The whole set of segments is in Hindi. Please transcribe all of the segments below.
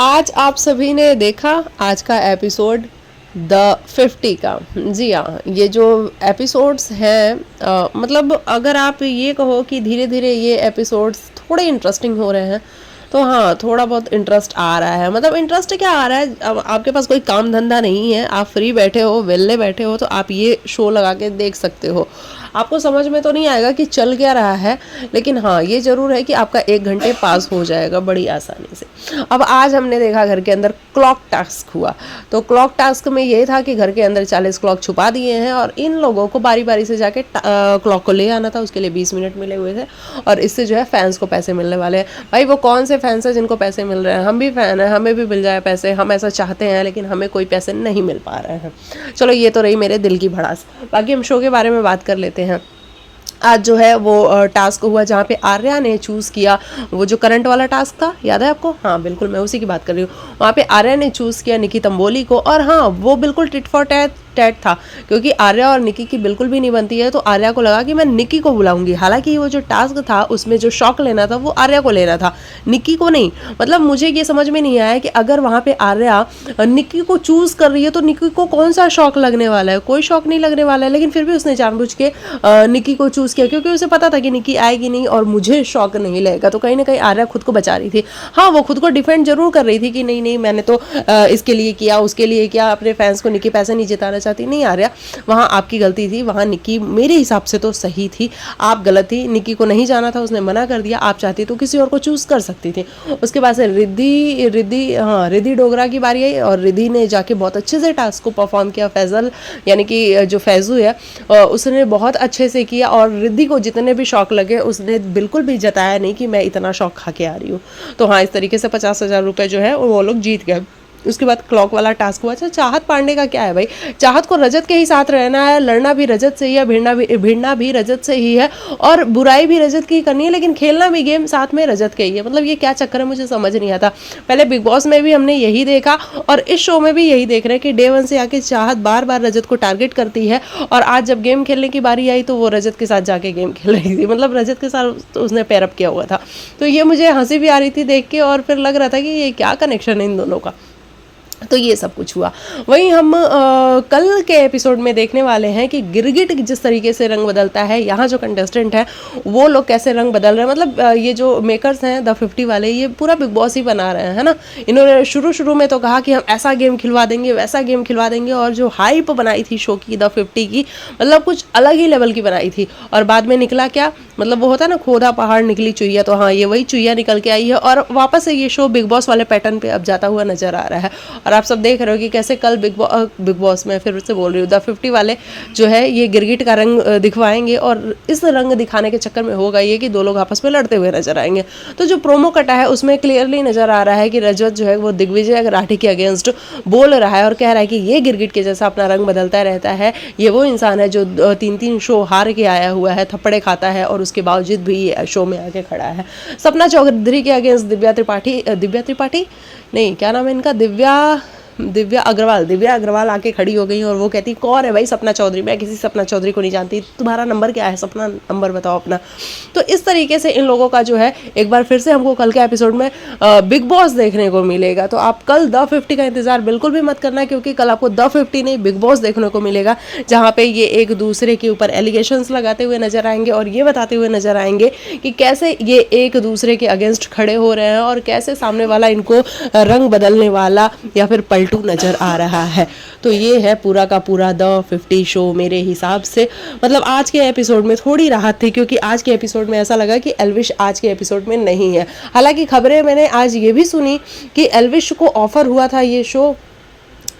आज आप सभी ने देखा आज का एपिसोड द 50 का। जी हाँ, ये जो एपिसोड्स हैं मतलब अगर आप ये कहो कि धीरे धीरे ये एपिसोड्स थोड़े इंटरेस्टिंग हो रहे हैं तो हाँ, थोड़ा बहुत इंटरेस्ट आ रहा है। मतलब इंटरेस्ट क्या आ रहा है, अब आपके पास कोई काम धंधा नहीं है, आप फ्री बैठे हो, वेले बैठे हो, तो आप ये शो लगा के देख सकते हो। आपको समझ में तो नहीं आएगा कि चल क्या रहा है, लेकिन हाँ ये ज़रूर है कि आपका 1 घंटे पास हो जाएगा बड़ी आसानी से। अब आज हमने देखा घर के अंदर क्लॉक टास्क हुआ, तो क्लॉक टास्क में ये था कि घर के अंदर 40 क्लॉक छुपा दिए हैं और इन लोगों को बारी बारी से जाके क्लॉक को ले आना था। उसके लिए 20 मिनट मिले हुए थे और इससे जो है फैंस को पैसे मिलने वाले हैं। भाई वो कौन से फैंस हैं जिनको पैसे मिल रहे हैं? हम भी फैन हैं, हमें भी मिल जाए पैसे, हम ऐसा चाहते हैं, लेकिन हमें कोई पैसे नहीं मिल पा रहे हैं। चलो ये तो रही मेरे दिल की भड़ास। बाकी हम शो के बारे में बात कर लेते हैं। आज जो है वो टास्क हुआ जहाँ पे आर्या ने चूज़ किया, वो जो करंट वाला टास्क था, याद है आपको? हाँ बिल्कुल, मैं उसी की बात कर रही हूँ। वहाँ पे आर्या ने चूज़ किया निकी तंबोली को, और हाँ वो बिल्कुल टिट फॉर टैट था, क्योंकि आर्या और निकी की बिल्कुल भी नहीं बनती है। तो आर्या को लगा कि मैं निकी को बुलाऊंगी। हालांकि वो जो टास्क था उसमें जो शॉक लेना था वो आर्या को लेना था, निकी को नहीं। मतलब मुझे ये समझ में नहीं आया कि अगर वहाँ पे आर्या निकी को चूज़ कर रही है तो निकी को कौन सा शॉक लगने वाला है? कोई शॉक नहीं लगने वाला है, लेकिन फिर भी उसने जानबूझ के निकी को चूज़ किया, क्योंकि उसे पता था कि निकी आएगी नहीं और मुझे शॉक नहीं लगेगा। तो कहीं ना कहीं आर्या खुद को बचा रही थी। हाँ वो खुद को डिफेंड जरूर कर रही थी कि नहीं नहीं मैंने तो इसके लिए किया, उसके लिए किया, अपने फैंस को निकी पैसे नहीं जिताना चाहती। नहीं आर्या, वहाँ आपकी गलती थी, वहाँ निकी मेरे हिसाब से तो सही थी, आप गलत थी। निकी को नहीं जाना था, उसने मना कर दिया। आप चाहती तो किसी और को चूज़ कर सकती थी। उसके बाद से रिद्धि डोगरा की बारी आई और रिद्धि ने जाके बहुत अच्छे से टास्क को परफॉर्म किया। फैजल यानी कि जो फैजू है उसने बहुत अच्छे से किया, और रिद्धि को जितने भी शौक लगे उसने बिल्कुल भी जताया नहीं कि मैं इतना शौक खा के आ रही हूँ। तो हाँ, इस तरीके से 50,000 रुपये जो है वो लोग जीत गए। उसके बाद क्लॉक वाला टास्क हुआ। अच्छा, चाहत पांडे का क्या है भाई? चाहत को रजत के ही साथ रहना है, लड़ना भी रजत से ही है, भिड़ना भी रजत से ही है, और बुराई भी रजत की करनी है, लेकिन खेलना भी गेम साथ में रजत के ही है। मतलब ये क्या चक्कर है, मुझे समझ नहीं आता। पहले बिग बॉस में भी हमने यही देखा और इस शो में भी यही देख रहे हैं कि डे 1 से आके चाहत बार बार रजत को टारगेट करती है, और आज जब गेम खेलने की बारी आई तो वो रजत के साथ जाके गेम खेल रही थी। मतलब रजत के साथ तो उसने पेयरअप किया हुआ था। तो ये मुझे हंसी भी आ रही थी देख के, और फिर लग रहा था कि ये क्या कनेक्शन है इन दोनों का। तो ये सब कुछ हुआ। वहीं हम कल के एपिसोड में देखने वाले हैं कि गिरगिट जिस तरीके से रंग बदलता है, यहाँ जो कंटेस्टेंट हैं वो लोग कैसे रंग बदल रहे हैं। मतलब ये जो मेकर्स हैं द 50 वाले, ये पूरा बिग बॉस ही बना रहे हैं, है ना। इन्होंने शुरू में तो कहा कि हम ऐसा गेम खिलवा देंगे, वैसा गेम खिलवा देंगे, और जो हाइप बनाई थी शो की द 50 की, मतलब कुछ अलग ही लेवल की बनाई थी। और बाद में निकला क्या? मतलब वो होता है ना, खोदा पहाड़ निकली चुईया। तो हाँ, ये वही चुईया निकल के आई है, और वापस से ये शो बिग बॉस वाले पैटर्न पे अब जाता हुआ नजर आ रहा है। और आप सब देख रहे हो कि कैसे कल बिग बॉस में, फिर से बोल रही हूँ, द 50 वाले जो है ये गिरगिट का रंग दिखवाएंगे, और इस रंग दिखाने के चक्कर में होगा ये कि 2 लोग आपस में लड़ते हुए नजर आएंगे। तो जो प्रोमो कटा है उसमें क्लियरली नजर आ रहा है कि रजत जो है वो दिग्विजय राठी के अगेंस्ट बोल रहा है और कह रहा है कि ये गिरगिट के जैसा अपना रंग बदलता रहता है। ये वो इंसान है जो 3 शो हार के आया हुआ है, थप्पड़े खाता है, और उसके बावजूद भी शो में आके खड़ा है। सपना चौधरी के अगेंस्ट दिव्या त्रिपाठी नहीं, क्या नाम है इनका, दिव्या अग्रवाल आके खड़ी हो गई, और वो कहती कौन है भाई सपना चौधरी? मैं किसी सपना चौधरी को नहीं जानती, तुम्हारा नंबर क्या है सपना, नंबर बताओ अपना। तो इस तरीके से इन लोगों का जो है एक बार फिर से हमको कल के एपिसोड में बिग बॉस देखने को मिलेगा। तो आप कल द 50 का इंतजार बिल्कुल भी मत करना, क्योंकि कल आपको द 50 नहीं बिग बॉस देखने को मिलेगा, जहाँ पे ये एक दूसरे के ऊपर एलिगेशंस लगाते हुए नजर आएंगे और ये बताते हुए नजर आएंगे कि कैसे ये एक दूसरे के अगेंस्ट खड़े हो रहे हैं, और कैसे सामने वाला इनको रंग बदलने वाला या फिर पलटू नजर आ रहा है। तो ये है पूरा का पूरा द 50 शो मेरे हिसाब से। मतलब आज के एपिसोड में थोड़ी राहत थी, क्योंकि आज के एपिसोड में ऐसा लगा कि एल्विश आज के एपिसोड में नहीं है। हालांकि खबरें मैंने आज ये भी सुनी कि एल्विश को ऑफर हुआ था ये शो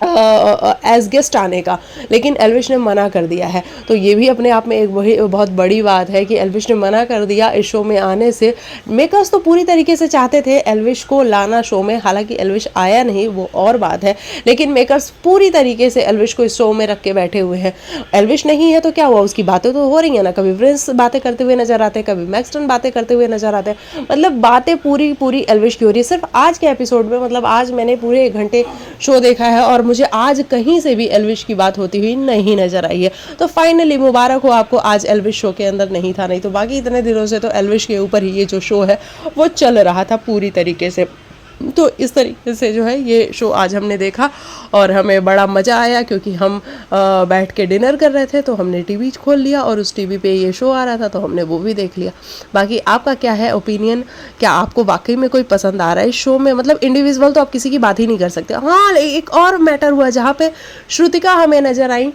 एज गेस्ट आने का, लेकिन एल्विश ने मना कर दिया है। तो ये भी अपने आप में एक बहुत बड़ी बात है कि एल्विश ने मना कर दिया इस शो में आने से। मेकर्स तो पूरी तरीके से चाहते थे एल्विश को लाना शो में, हालांकि एल्विश आया नहीं वो और बात है, लेकिन मेकर्स पूरी तरीके से एल्विश को इस शो में रख के बैठे हुए हैं। एल्विश नहीं है तो क्या हुआ, उसकी बातें तो हो रही है ना, कभी प्रिंस बातें करते हुए नजर आते हैं, कभी मैक्सटन बातें करते हुए नजर आते हैं। मतलब बातें पूरी एल्विश की हो रही है सिर्फ आज के एपिसोड में। मतलब आज मैंने पूरे 1 घंटे शो देखा है और मुझे आज कहीं से भी एल्विश की बात होती हुई नहीं नजर आई है। तो फाइनली मुबारक हो आपको, आज एल्विश शो के अंदर नहीं था, नहीं तो बाकी इतने दिनों से तो एल्विश के ऊपर ही ये जो शो है वो चल रहा था पूरी तरीके से। तो इस तरीके से जो है ये शो आज हमने देखा और हमें बड़ा मज़ा आया, क्योंकि हम बैठ के डिनर कर रहे थे तो हमने टीवी खोल लिया और उस टीवी पे ये शो आ रहा था तो हमने वो भी देख लिया। बाकी आपका क्या है ओपिनियन, क्या आपको वाकई में कोई पसंद आ रहा है इस शो में? मतलब इंडिविजुअल तो आप किसी की बात ही नहीं कर सकते। हाँ, एक और मैटर हुआ जहाँ पे श्रुतिका हमें नज़र आई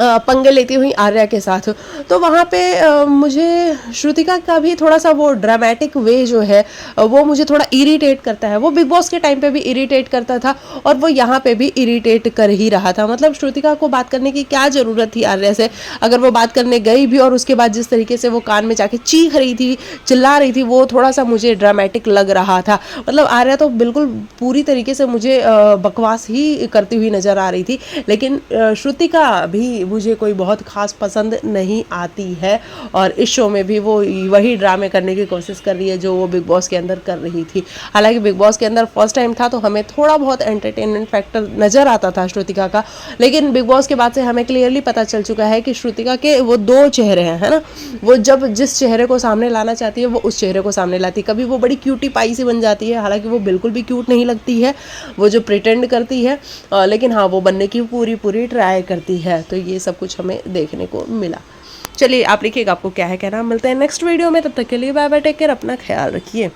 पंगे लेती हुई आर्या के साथ, तो वहाँ पे मुझे श्रुतिका का भी थोड़ा सा वो ड्रामेटिक वे जो है वो मुझे थोड़ा इरिटेट करता है। वो बिग बॉस के टाइम पे भी इरिटेट करता था और वो यहाँ पे भी इरिटेट कर ही रहा था। मतलब श्रुतिका को बात करने की क्या ज़रूरत थी आर्या से? अगर वो बात करने गई भी और उसके बाद जिस तरीके से वो कान में जाके चीख रही थी, चिल्ला रही थी, वो थोड़ा सा मुझे ड्रामेटिक लग रहा था। मतलब आर्या तो बिल्कुल पूरी तरीके से मुझे बकवास ही करती हुई नज़र आ रही थी, लेकिन श्रुतिका भी मुझे कोई बहुत ख़ास पसंद नहीं आती है और इस शो में भी वो वही ड्रामे करने की कोशिश कर रही है जो वो बिग बॉस के अंदर कर रही थी। हालांकि बिग बॉस के अंदर फर्स्ट टाइम था तो हमें थोड़ा बहुत एंटरटेनमेंट फैक्टर नज़र आता था श्रुतिका का, लेकिन बिग बॉस के बाद से हमें क्लियरली पता चल चुका है कि श्रुतिका के वो दो चेहरे हैं, है ना। वो जब जिस चेहरे को सामने लाना चाहती है वो उस चेहरे को सामने लाती है। कभी वो बड़ी क्यूटी पाई सी बन जाती है, हालांकि वो बिल्कुल भी क्यूट नहीं लगती है, वो जो प्रिटेंड करती है, लेकिन हाँ वो बनने की पूरी ट्राई करती है। तो ये सब कुछ हमें देखने को मिला। चलिए आप लिखिएगा आपको क्या है कहना। मिलते हैं नेक्स्ट वीडियो में, तब तक के लिए बाय बाय, टेक केयर, अपना ख्याल रखिए।